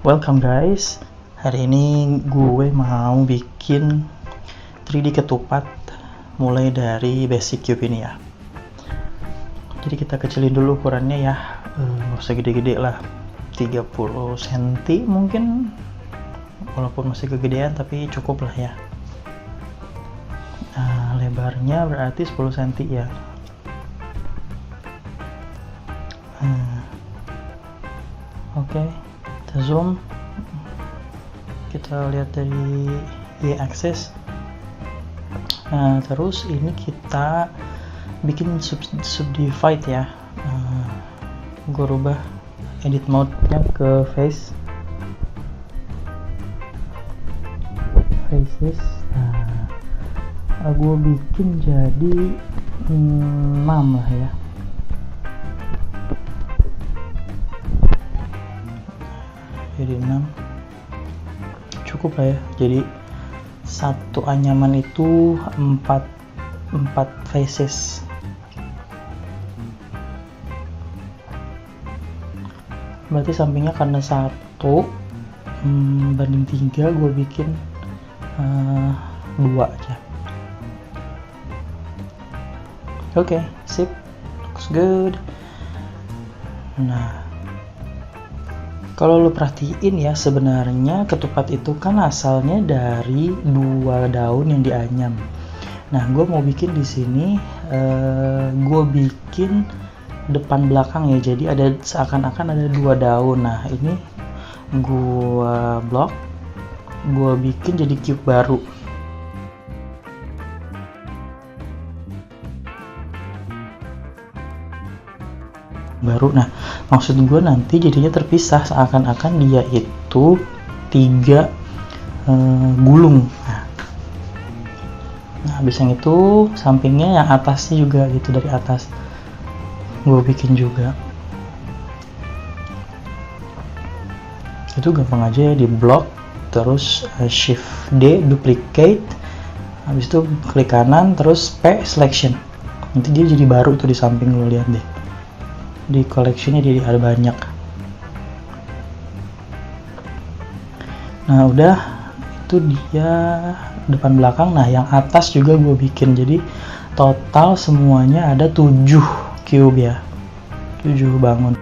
Welcome guys. Hari ini gue mau bikin 3D ketupat mulai dari basic cube ini ya. Jadi kita kecilin dulu ukurannya ya. Nggak usah gede-gede lah, 30 cm mungkin, walaupun masih kegedean tapi cukup lah ya. Nah, lebarnya berarti 10 cm ya. Oke, kita zoom, kita lihat dari y-axis. Nah, terus ini kita bikin subdivide ya. Gue rubah edit mode-nya ke faces. Nah, gue bikin jadi 6 lah ya. Jadi 6 cukup lah ya. Jadi satu anyaman itu 4 faces. Berarti sampingnya karena 1 banding 3 gue bikin 2 aja. Oke, sip, looks good. Nah, kalau lo perhatiin ya, sebenarnya ketupat itu kan asalnya dari 2 daun yang dianyam. Nah, gue mau bikin di sini, gue bikin depan belakang ya. Jadi ada seakan-akan ada 2 daun. Nah, ini gue blok, gue bikin jadi cube baru. Nah, maksud gue nanti jadinya terpisah, seakan-akan dia itu 3 gulung. Nah, habis yang itu sampingnya yang atasnya juga gitu, dari atas gue bikin juga. Itu gampang aja ya, di blok, terus shift D duplicate, habis itu klik kanan, terus P selection. Nanti dia jadi baru tuh di samping, lo lihat deh. Di collectionnya dia ada banyak. Nah, udah itu dia depan belakang. Nah, yang atas juga gue bikin, jadi total semuanya ada 7 cube ya, 7 bangun.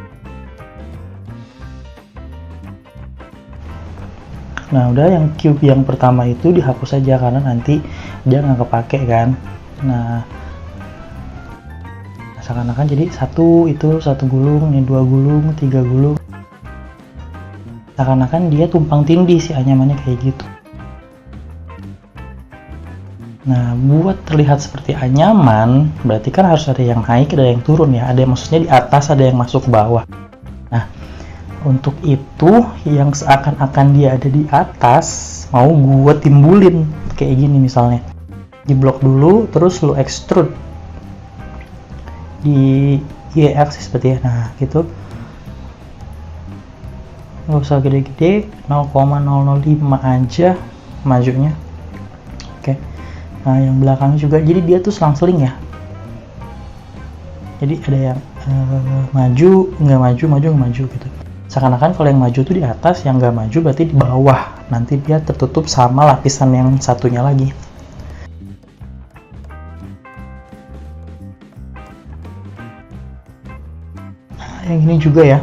Nah, udah, yang cube yang pertama itu dihapus aja karena nanti dia nggak kepake kan. Nah, seakan-akan jadi satu gulung, ini 2 gulung, 3 gulung. Seakan-akan dia tumpang tindih si anyamannya kayak gitu. Nah, buat terlihat seperti anyaman, berarti kan harus ada yang naik, ada yang turun ya. Ada yang maksudnya di atas, ada yang masuk ke bawah. Nah, untuk itu yang seakan-akan dia ada di atas, mau gue timbulin kayak gini misalnya. Di blok dulu, terus lu extrude di y-axis seperti ya. Nah, gitu. Nggak usah gede-gede, 0,005 aja majunya. Oke. Nah, yang belakangnya juga, jadi dia tuh selang-seling ya. Jadi ada yang maju, nggak maju, nggak maju gitu. Seakan-akan kalau yang maju tuh di atas, yang nggak maju berarti di bawah. Nanti dia tertutup sama lapisan yang satunya lagi. Yang ini juga ya,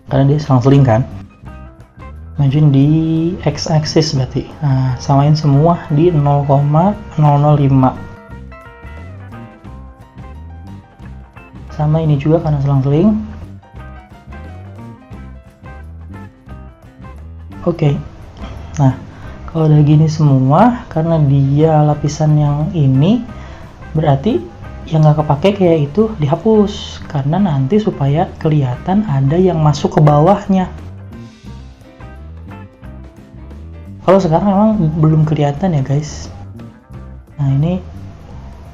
karena dia selang-seling kan. Majuin di x-axis berarti. Nah, samain semua di 0,005. Sama ini juga karena selang-seling. Oke. Nah, kalau udah gini semua, karena dia lapisan yang ini, berarti yang nggak kepake kayak itu dihapus, karena nanti supaya kelihatan ada yang masuk ke bawahnya. Kalau sekarang memang belum kelihatan ya guys. Nah, ini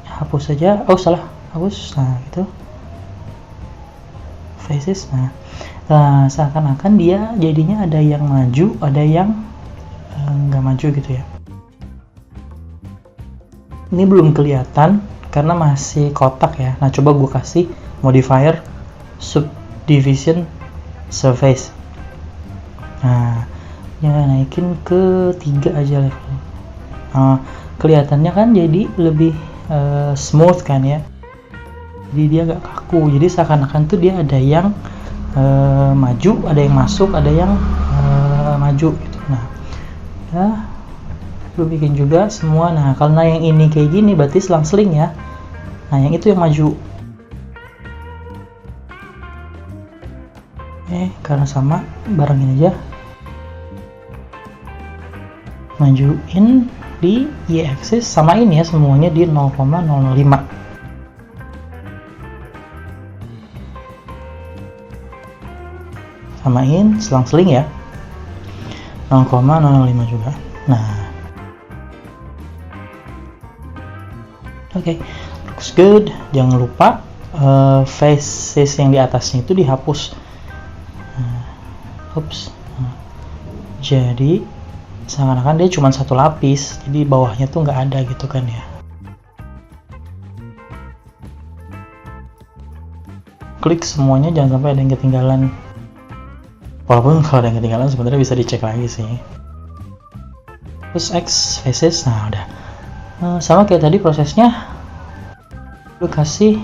hapus saja. Oh, salah, hapus. Nah, gitu. Faces. Nah, seakan-akan dia jadinya ada yang maju, ada yang nggak maju gitu ya. Ini belum kelihatan karena masih kotak ya. Nah, coba gue kasih modifier subdivision surface. Nah, ya naikin ke 3 aja level. Kelihatannya kan jadi lebih smooth kan ya, jadi dia gak kaku, jadi seakan-akan tuh dia ada yang maju, ada yang masuk, ada yang maju gitu. Nah ya, lu bikin juga semua. Nah karena yang ini kayak gini berarti selang-seling ya, nah yang itu yang maju. Karena sama, barengin aja, majuin di y-axis, samain ya semuanya di 0,005. Samain, selang-seling ya, 0,005 juga. Nah oke, looks good. Jangan lupa faces yang di atasnya itu dihapus. Jadi seakan-akan dia cuma satu lapis, jadi bawahnya tuh nggak ada gitu kan ya. Klik semuanya, jangan sampai ada yang ketinggalan. Walaupun kalau ada yang ketinggalan sebenarnya bisa dicek lagi sih. Terus X faces, nah udah. Sama kayak tadi prosesnya, lu kasih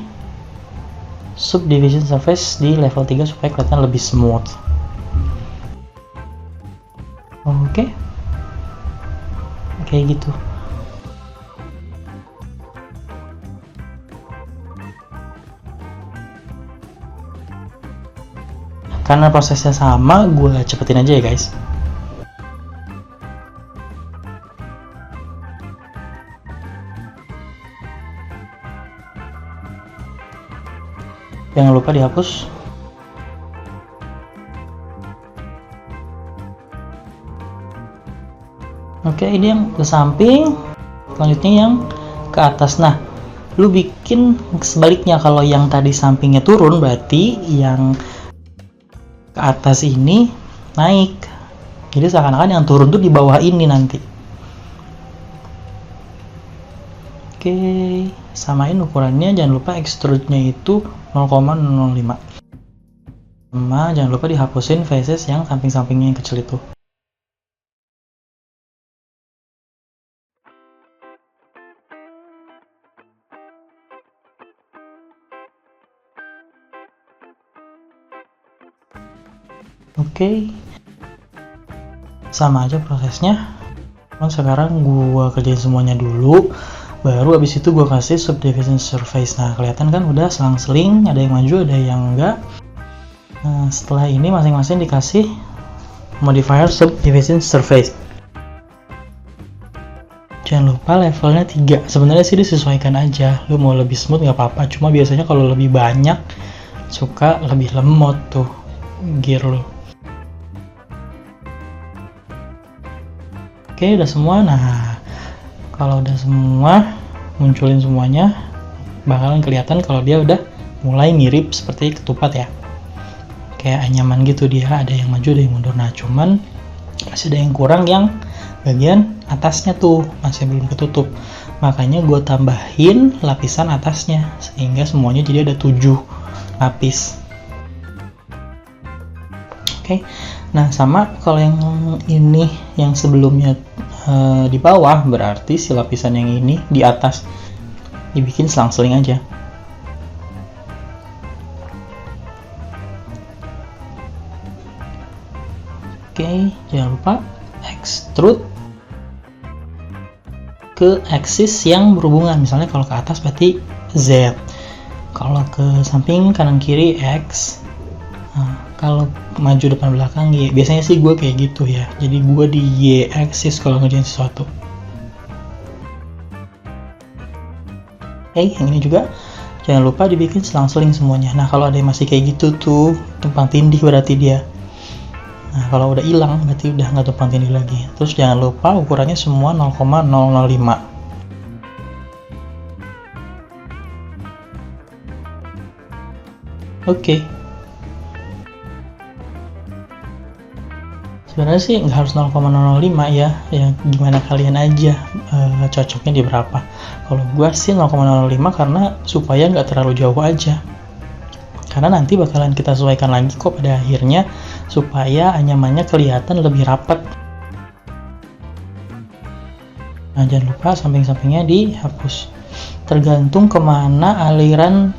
subdivision surface di level 3 supaya kelihatan lebih smooth. Oke. Kayak gitu. Karena prosesnya sama, gue cepetin aja ya guys. Jangan lupa dihapus. Oke, ini yang ke samping, selanjutnya yang ke atas. Nah, lu bikin sebaliknya, kalau yang tadi sampingnya turun berarti yang ke atas ini naik. Jadi seakan-akan yang turun tuh di bawah ini nanti. Oke, samain ukurannya, jangan lupa extrude-nya itu 0,005. Sama jangan lupa dihapusin faces yang samping-sampingnya yang kecil itu. Oke, sama aja prosesnya. Cuman sekarang gua kerjain semuanya dulu, baru abis itu gua kasih subdivision surface. Nah kelihatan kan udah selang-seling, ada yang maju ada yang enggak. Nah setelah ini masing-masing dikasih modifier subdivision surface. Jangan lupa levelnya 3. Sebenarnya sih disesuaikan aja, lu mau lebih smooth nggak apa-apa, cuma biasanya kalau lebih banyak suka lebih lemot tuh gear lu. Oke, udah semua. Nah, kalau udah semua, munculin semuanya, bakalan kelihatan kalau dia udah mulai mirip seperti ketupat ya. Kayak anyaman gitu, dia ada yang maju, ada yang mundur. Nah, cuman masih ada yang kurang, yang bagian atasnya tuh masih belum ketutup. Makanya gue tambahin lapisan atasnya, sehingga semuanya jadi ada 7 lapis. Oke. Nah sama kalau yang ini yang sebelumnya di bawah, berarti si lapisan yang ini di atas dibikin selang-seling aja. Oke, jangan lupa extrude ke axis yang berhubungan. Misalnya kalau ke atas berarti Z, kalau ke samping kanan kiri X. Nah, kalau maju depan belakang Y. Biasanya sih gue kayak gitu ya, jadi gue di Y axis kalau ngerjain sesuatu. Yang ini juga jangan lupa dibikin selang-seling semuanya. Nah kalau ada yang masih kayak gitu tuh tumpang tindih berarti dia. Nah kalau udah hilang berarti udah nggak tumpang tindih lagi. Terus jangan lupa ukurannya semua 0,005. Oke. Sebenarnya sih nggak harus 0,005 ya, gimana kalian aja cocoknya di berapa. Kalau gue sih 0,05 karena supaya nggak terlalu jauh aja. karena nanti bakalan kita sesuaikan lagi kok pada akhirnya supaya anyamannya kelihatan lebih rapat. Nah, jangan lupa samping-sampingnya dihapus, tergantung kemana aliran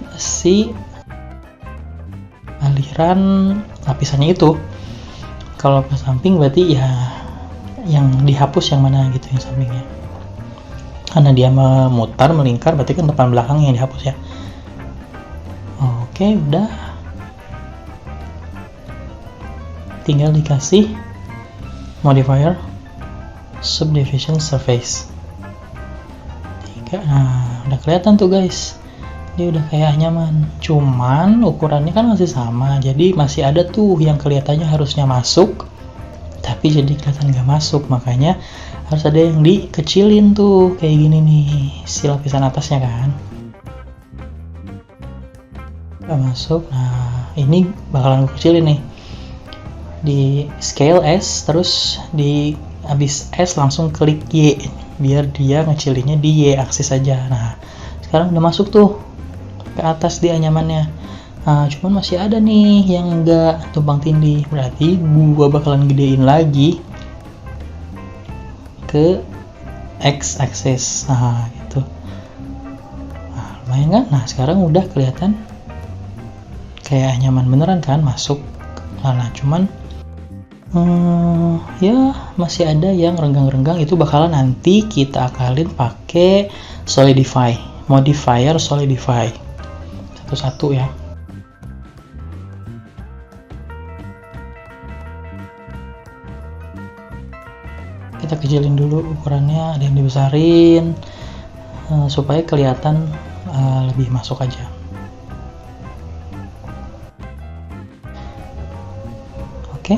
lapisannya itu. Kalau ke samping berarti ya yang dihapus yang mana gitu, yang sampingnya, karena dia memutar melingkar berarti kan depan belakang yang dihapus ya. Oke, udah, tinggal dikasih modifier subdivision surface 3. Nah, udah kelihatan tuh guys, dia udah kayak anyaman, cuman ukurannya kan masih sama, jadi masih ada tuh yang kelihatannya harusnya masuk tapi jadi kelihatan gak masuk, makanya harus ada yang dikecilin tuh kayak gini nih, si lapisan atasnya kan gak masuk. Nah, ini bakalan gue kecilin nih di scale S, terus di habis S langsung klik Y biar dia ngecilinnya di Y aksis aja. Nah, sekarang udah masuk tuh ke atas di anyamannya. Nah, cuman masih ada nih yang enggak tumpang tindih, berarti gua bakalan gedein lagi ke X axis. Nah, gitu. Nah, lumayan kan? Nah, sekarang udah kelihatan kayak anyaman beneran kan, masuk. Nah, cuman ya masih ada yang renggang-renggang, itu bakalan nanti kita akalin pakai solidify, modifier solidify satu-satu ya. Kita kecilin dulu ukurannya, ada yang dibesarin supaya kelihatan lebih masuk aja. Oke.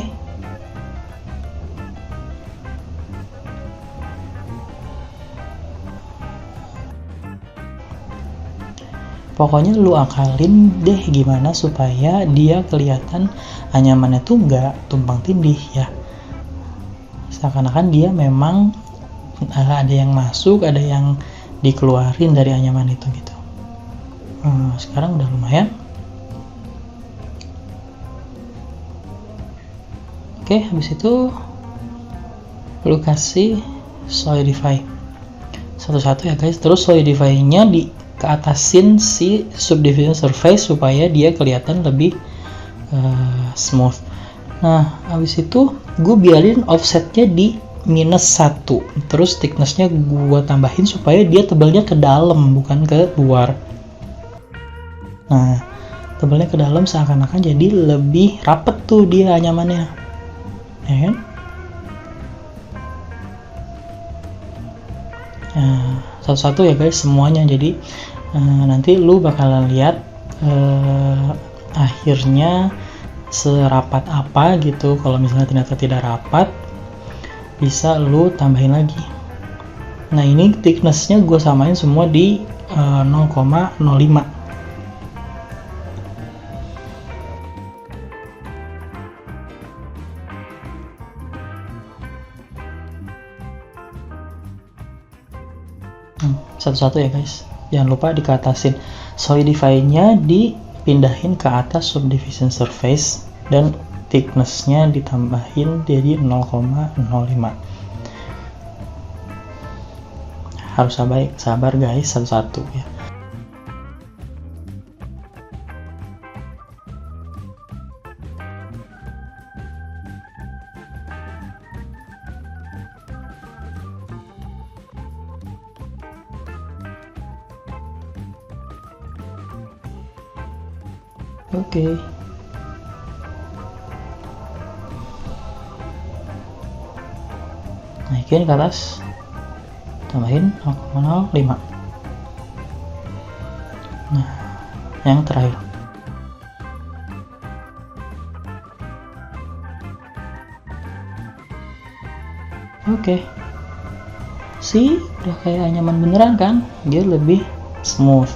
Pokoknya lu akalin deh gimana supaya dia kelihatan anyamannya tuh nggak tumpang tindih ya. Seakan-akan dia memang ada yang masuk, ada yang dikeluarin dari anyaman itu gitu. Sekarang udah lumayan. Oke, habis itu lu kasih solidify satu-satu ya guys. Terus solidify-nya keatasin si subdivision surface supaya dia kelihatan lebih smooth. Nah, habis itu gue biarin offsetnya di -1, terus thicknessnya gue tambahin supaya dia tebalnya ke dalam bukan ke luar. Nah, tebalnya ke dalam seakan-akan jadi lebih rapet tuh dia anyamannya, ya kan? Nah, satu-satu ya guys semuanya, jadi nanti lu bakalan lihat akhirnya serapat apa gitu. Kalau misalnya ternyata tidak rapat, bisa lu tambahin lagi. Nah, ini thicknessnya gue samain semua di 0,05. Satu-satu ya guys, jangan lupa dikatasin solidify-nya dipindahin ke atas subdivision surface dan thickness-nya ditambahin jadi 0,05. Harus sabar guys, satu-satu ya. Oke. Naikin ke atas, tambahin 0,05. Nah, yang terakhir. Oke. Udah kayak anyaman beneran kan? Dia lebih smooth.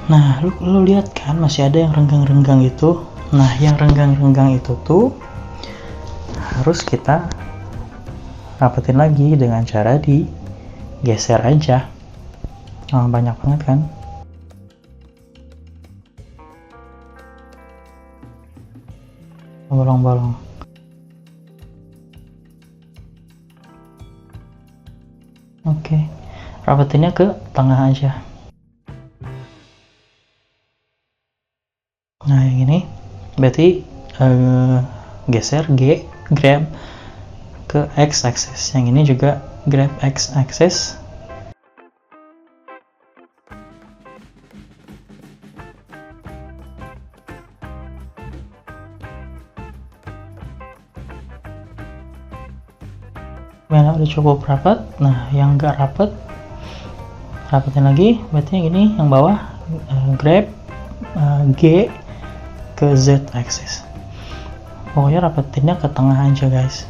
Nah, lu lihat kan masih ada yang renggang-renggang itu. Nah, yang renggang-renggang itu tuh harus kita rapetin lagi dengan cara digeser aja. Banyak banget kan? bolong-bolong. Oke, rapetinnya ke tengah aja. Nah yang ini berarti geser grab ke X axis. Yang ini juga grab X axis. Mana udah cukup rapat. Nah yang enggak rapat, rapetin lagi. Berarti yang ini yang bawah grab G ke Z axis. Pokoknya rapetinnya ke tengah aja guys.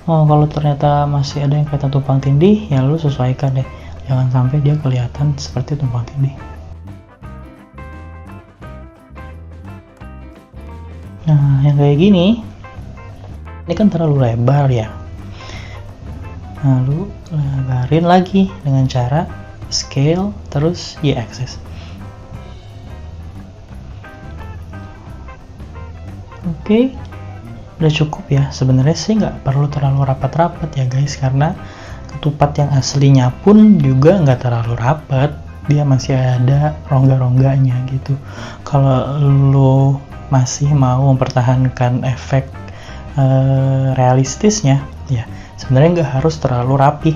Oh, kalau ternyata masih ada yang kelihatan tumpang tindih, ya lu sesuaikan deh. Jangan sampai dia kelihatan seperti tumpang tindih. Nah, yang kayak gini, ini kan terlalu lebar ya. Nah, lu lebarin lagi dengan cara scale terus Y axis. Oke, udah cukup ya. Sebenarnya sih nggak perlu terlalu rapat-rapat ya guys, karena ketupat yang aslinya pun juga nggak terlalu rapat, dia masih ada rongga-rongganya gitu. Kalau lo masih mau mempertahankan efek realistisnya, ya sebenarnya nggak harus terlalu rapi.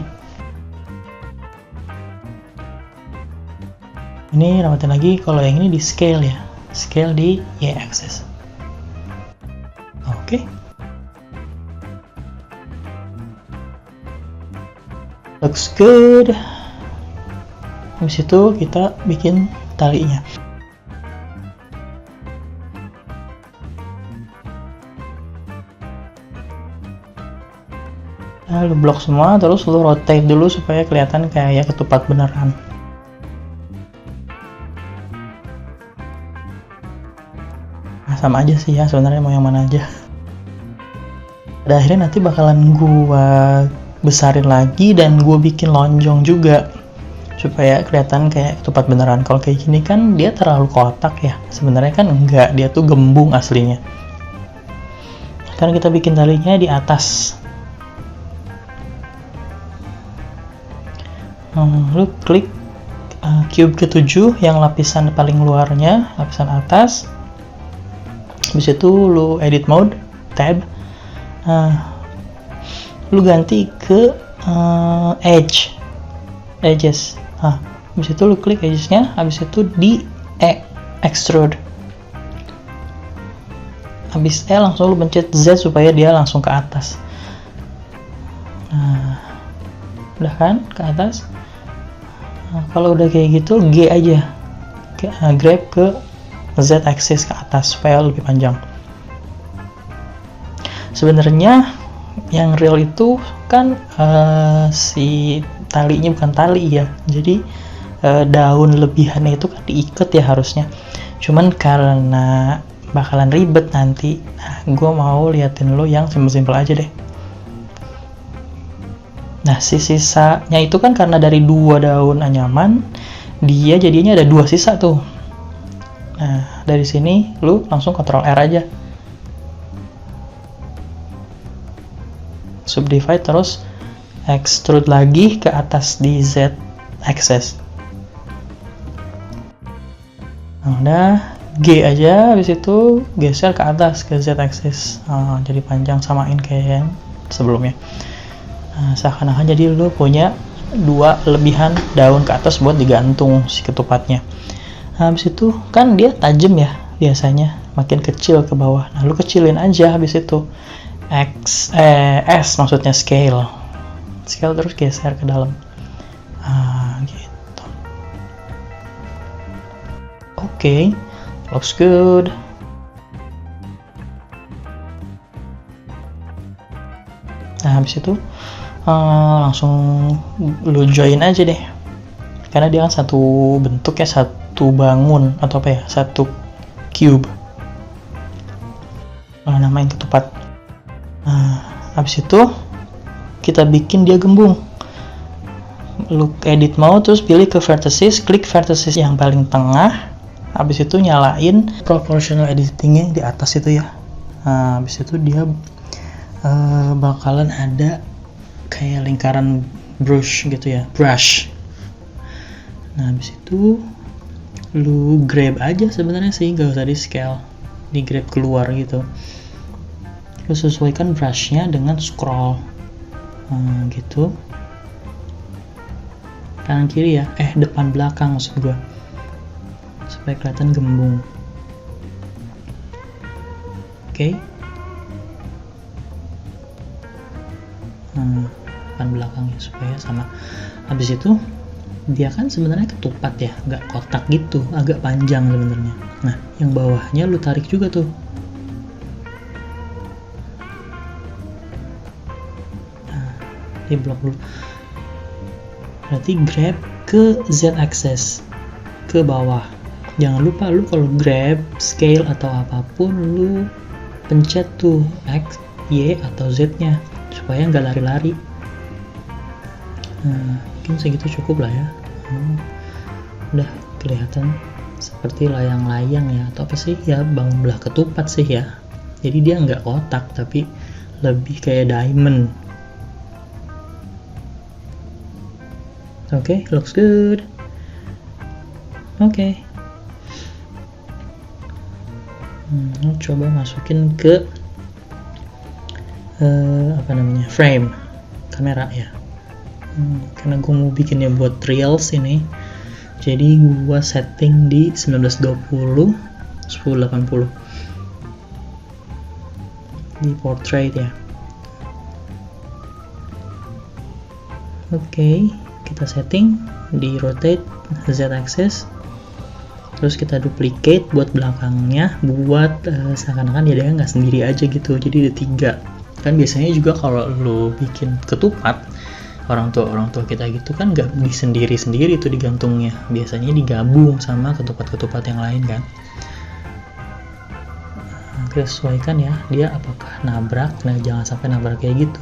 Ini rapatin lagi. Kalau yang ini di scale ya, scale di Y axis. Oke. Looks good. Habis itu kita bikin talinya. Nah, lu blok semua, terus lu rotate dulu supaya kelihatan kayak ketupat beneran. Nah, sama aja sih ya sebenarnya, mau yang mana aja. Pada akhirnya nanti bakalan gua besarin lagi dan gua bikin lonjong juga supaya kelihatan kayak ketupat beneran. Kalau kayak gini kan dia terlalu kotak ya, sebenarnya kan enggak, dia tuh gembung aslinya. Sekarang kita bikin talinya di atas. Lu klik cube ke-7 yang lapisan paling luarnya, lapisan atas. Habis itu lu edit mode, tab. Lu ganti ke edges. Habis itu lu klik edgesnya, habis itu di extrude. Habis langsung lu pencet Z supaya dia langsung ke atas. Nah, udah kan ke atas. Kalau udah kayak gitu, G aja, grab ke Z axis ke atas supaya lebih panjang. Sebenarnya yang real itu kan si talinya bukan tali ya, jadi daun lebihannya itu kan diikat ya harusnya. Cuman karena bakalan ribet nanti, gue mau liatin lo yang simpel-simpel aja deh. Nah, si sisanya itu kan karena dari 2 daun anyaman, dia jadinya ada 2 sisa tuh. Nah, dari sini lu langsung Ctrl R aja. Subdivide terus extrude lagi ke atas di Z axis. Nah, udah G aja, habis itu geser ke atas ke Z axis. Jadi panjang, samain kayak yang sebelumnya. Seakan-akan jadi lu punya 2 lebihan daun ke atas buat digantung si ketupatnya. Habis itu kan dia tajam ya biasanya, makin kecil ke bawah. Nah, lu kecilin aja habis itu. S maksudnya scale terus geser ke dalam. Gitu. Oke, looks good. Nah, habis itu langsung lu join aja deh, karena dia kan satu bentuk ya, satu bangun atau apa ya, satu cube. Namain ketupat. Habis itu kita bikin dia gembung. Lu edit mau, terus pilih ke vertices, klik vertices yang paling tengah. Habis itu nyalain proportional editingnya di atas itu ya. Habis itu dia bakalan ada kayak lingkaran brush gitu ya, brush. Nah habis itu lu grab aja sebenarnya sih, gak usah di scale, di grab keluar gitu. Lu sesuaikan brushnya dengan scroll gitu, kanan kiri ya, depan belakang maksud gua, supaya kelihatan gembung. Oke. Depan belakangnya supaya sama. Habis itu dia kan sebenarnya ketupat ya, nggak kotak gitu, agak panjang sebenarnya. Nah yang bawahnya lu tarik juga tuh. Nah, di blok dulu. Berarti grab ke Z axis, ke bawah. Jangan lupa lu kalau grab scale atau apapun lu pencet tuh X, Y atau Z nya supaya nggak lari-lari. Nah, mungkin segitu cukup lah ya. Udah kelihatan seperti layang-layang ya, atau apa sih ya, bangun belah ketupat sih ya. Jadi dia nggak kotak tapi lebih kayak diamond. Oke, looks good. Oke. Coba masukin ke frame kamera ya. Karena gue mau bikinnya buat reels ini, jadi gue setting di 1920 1080 di portrait ya. Oke, kita setting di rotate Z axis, terus kita duplicate buat belakangnya, buat seakan-akan dia nggak sendiri aja gitu, jadi ada 3. Kan biasanya juga kalau lo bikin ketupat, orang tua kita gitu kan nggak sendiri tuh digantungnya, biasanya digabung sama ketupat-ketupat yang lain kan. Kita sesuaikan ya, dia apakah nabrak. Nah jangan sampai nabrak kayak gitu.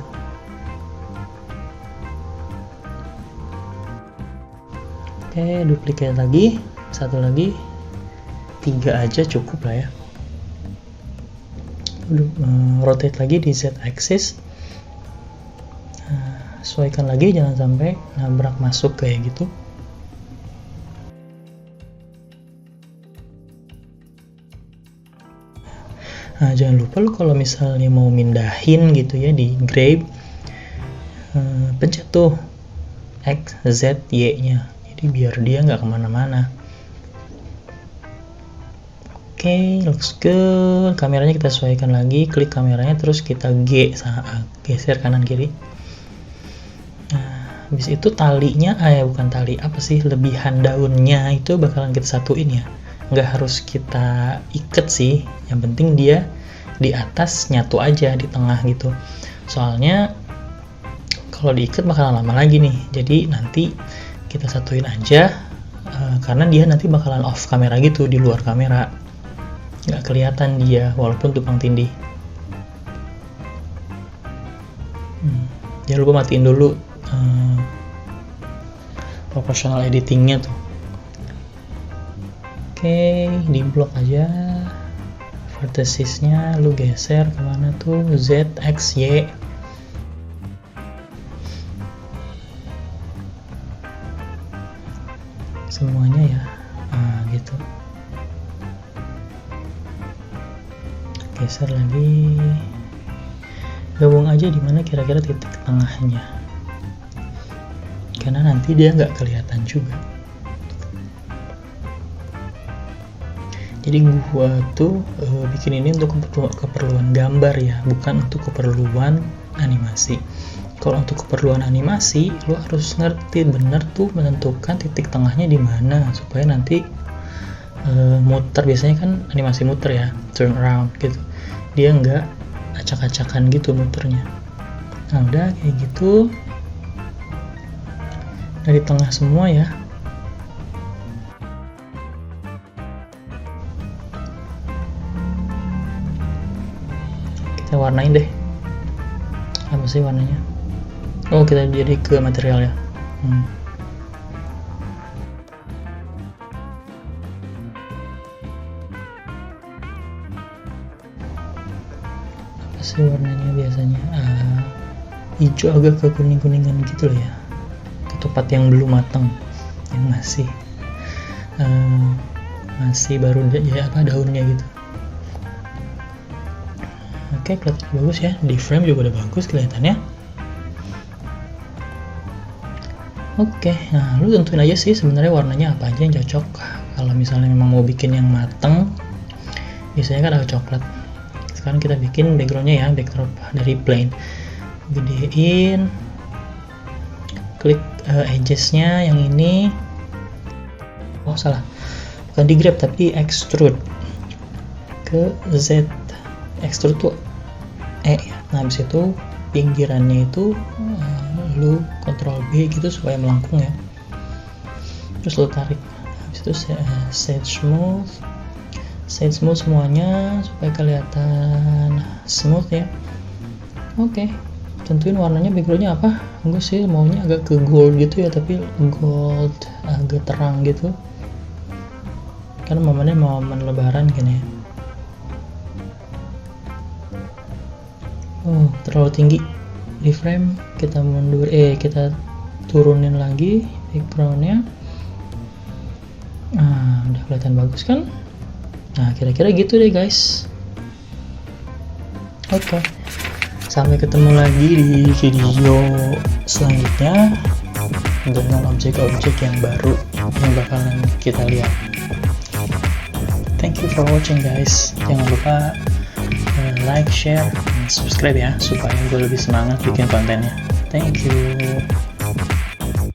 Oke, duplicate lagi, satu lagi, 3 aja cukup lah ya. Rotate lagi di Z axis, sesuaikan lagi, jangan sampai nabrak masuk kayak gitu. Nah jangan lupa lu kalau misalnya mau mindahin gitu ya di grab, pencet tuh X, Z, Y nya, jadi biar dia nggak kemana-mana. Oke, looks good. Kameranya kita sesuaikan lagi, klik kameranya, terus kita geser kanan kiri. Nah, habis itu talinya, bukan tali, apa sih, lebihan daunnya itu bakalan kita satuin ya. Nggak harus kita iket sih, yang penting dia di atas nyatu aja di tengah gitu. Soalnya kalau diikat bakalan lama lagi nih, jadi nanti kita satuin aja, karena dia nanti bakalan off kamera gitu, di luar kamera. Nggak kelihatan dia walaupun tumpang tindih. Jangan lupa matiin dulu proportional editingnya tuh. Oke, di blok aja verticesnya lu geser kemana tuh, Z, X, Y. Semuanya ya, gitu. Geser lagi, gabung aja di mana kira-kira titik tengahnya, karena nanti dia nggak kelihatan juga. Jadi gua tuh bikin ini untuk keperluan gambar ya, bukan untuk keperluan animasi. Kalau untuk keperluan animasi, lo harus ngerti bener tuh menentukan titik tengahnya di mana, supaya nanti muter, biasanya kan animasi muter ya, turn around gitu, dia nggak acak-acakan gitu muternya. Nah udah kayak gitu, dari tengah semua ya. Kita warnain deh, apa sih warnanya? Oh, kita jadi ke material ya. sih warnanya biasanya? Hijau agak ke kuning-kuningan gitu loh ya, ketupat yang belum matang, yang masih baru ya daunnya gitu. Oke, kelihatan bagus ya, di frame juga udah bagus kelihatannya. Oke, nah lu tentuin aja sih sebenarnya warnanya apa aja yang cocok. Kalau misalnya memang mau bikin yang mateng, biasanya kan ada coklat. Sekarang kita bikin backgroundnya ya, backdrop dari plain. Gedein, klik edges-nya yang ini. Oh salah, bukan di grab tapi extrude ke Z. Extrude tuh E ya. Nah habis itu pinggirannya itu lu Ctrl B gitu supaya melengkung ya, terus lu tarik. Habis itu set smooth semuanya supaya kelihatan smooth ya. Oke, tentuin warnanya, backgroundnya apa. Gue sih maunya agak ke gold gitu ya, tapi gold agak terang gitu karena momennya momen lebaran kan ya. Terlalu tinggi di frame, kita mundur, kita turunin lagi backgroundnya. Udah kelihatan bagus kan. Nah kira-kira gitu deh guys. Oke, sampai ketemu lagi di video selanjutnya dengan objek-objek yang baru yang bakalan kita lihat. Thank you for watching guys. Jangan lupa like, share, dan subscribe ya, supaya gue lebih semangat bikin kontennya. Thank you.